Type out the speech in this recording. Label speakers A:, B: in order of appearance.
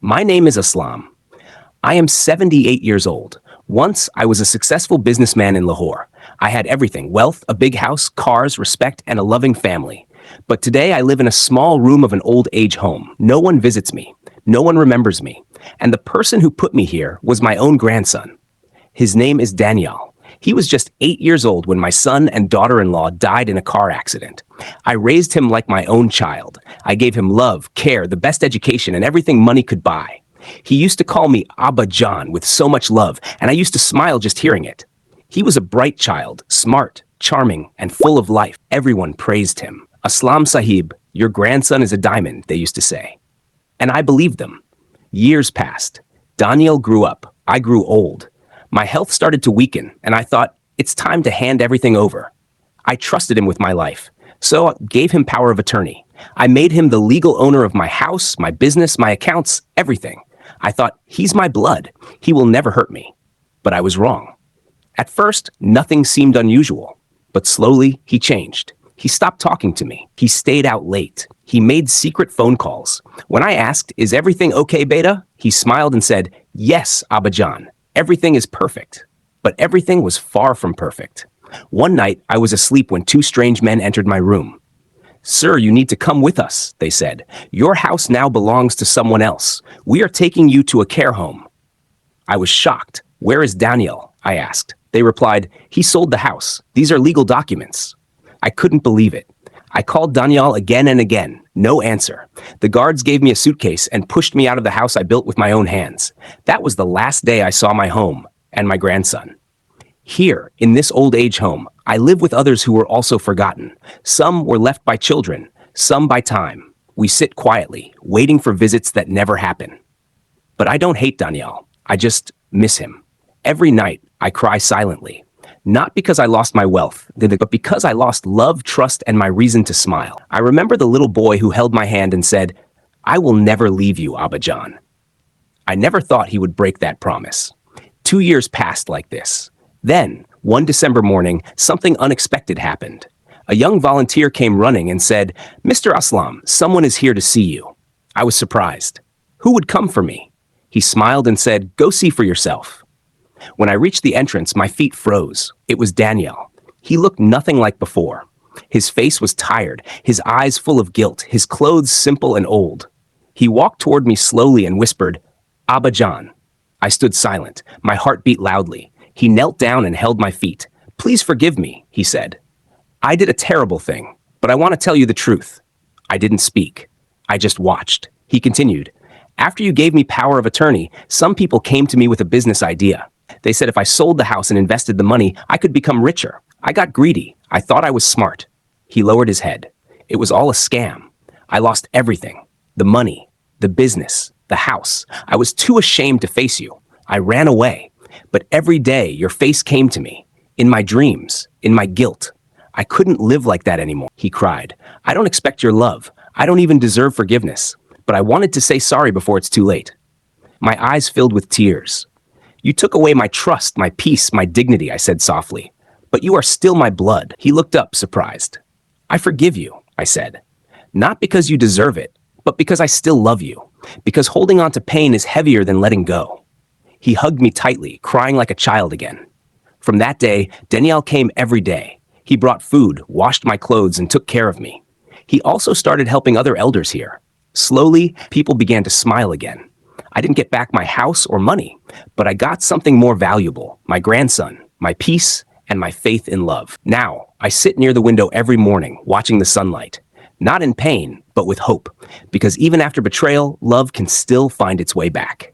A: My name is Aslam. I am 78 years old. Once, I was a successful businessman in Lahore. I had everything: wealth, a big house, cars, respect, and a loving family. But today I live in a small room of an old age home. No one visits me. No one remembers me. And the person who put me here was my own grandson. His name is Daniel. He was just 8 years old when my son and daughter-in-law died in a car accident. I raised him like my own child. I gave him love, care, the best education, and everything money could buy. He used to call me Abba John with so much love, and I used to smile just hearing it. He was a bright child, smart, charming, and full of life. Everyone praised him. Aslam Sahib, your grandson is a diamond, they used to say. And I believed them. Years passed. Daniel grew up. I grew old. My health started to weaken, and I thought, it's time to hand everything over. I trusted him with my life, so I gave him power of attorney. I made him the legal owner of my house, my business, my accounts, everything. I thought, he's my blood. He will never hurt me. But I was wrong. At first, nothing seemed unusual. But slowly, he changed. He stopped talking to me. He stayed out late. He made secret phone calls. When I asked, is everything okay, Beta? He smiled and said, yes, Abbajan. Everything is perfect. But everything was far from perfect. One night, I was asleep when two strange men entered my room. Sir, you need to come with us, they said. Your house now belongs to someone else. We are taking you to a care home. I was shocked. Where is Daniel? I asked. They replied, he sold the house. These are legal documents. I couldn't believe it. I called Daniel again and again. No answer. The guards gave me a suitcase and pushed me out of the house I built with my own hands. That was the last day I saw my home and my grandson. Here, in this old age home, I live with others who were also forgotten. Some were left by children, some by time. We sit quietly, waiting for visits that never happen. But I don't hate Daniel. I just miss him. Every night, I cry silently. Not because I lost my wealth, but because I lost love, trust, and my reason to smile. I remember the little boy who held my hand and said, I will never leave you, Abbajan. I never thought he would break that promise. 2 years passed like this. Then, one December morning, something unexpected happened. A young volunteer came running and said, Mr. Aslam, someone is here to see you. I was surprised. Who would come for me? He smiled and said, go see for yourself. When I reached the entrance, my feet froze. It was Daniel. He looked nothing like before. His face was tired, his eyes full of guilt, his clothes simple and old. He walked toward me slowly and whispered, Abbajan. I stood silent. My heart beat loudly. He knelt down and held my feet. Please forgive me, he said. I did a terrible thing, but I want to tell you the truth. I didn't speak. I just watched. He continued, after you gave me power of attorney, some people came to me with a business idea. They said if I sold the house and invested the money, I could become richer. I got greedy. I thought I was smart. He lowered his head. It was all a scam. I lost everything. The money, the business, the house. I was too ashamed to face you. I ran away. But every day, your face came to me. In my dreams, in my guilt. I couldn't live like that anymore, he cried. I don't expect your love. I don't even deserve forgiveness. But I wanted to say sorry before it's too late. My eyes filled with tears. You took away my trust, my peace, my dignity, I said softly. But you are still my blood. He looked up, surprised. I forgive you, I said. Not because you deserve it, but because I still love you. Because holding on to pain is heavier than letting go. He hugged me tightly, crying like a child again. From that day, Daniel came every day. He brought food, washed my clothes, and took care of me. He also started helping other elders here. Slowly, people began to smile again. I didn't get back my house or money, but I got something more valuable, my grandson, my peace, and my faith in love. Now, I sit near the window every morning, watching the sunlight. Not in pain, but with hope, because even after betrayal, love can still find its way back.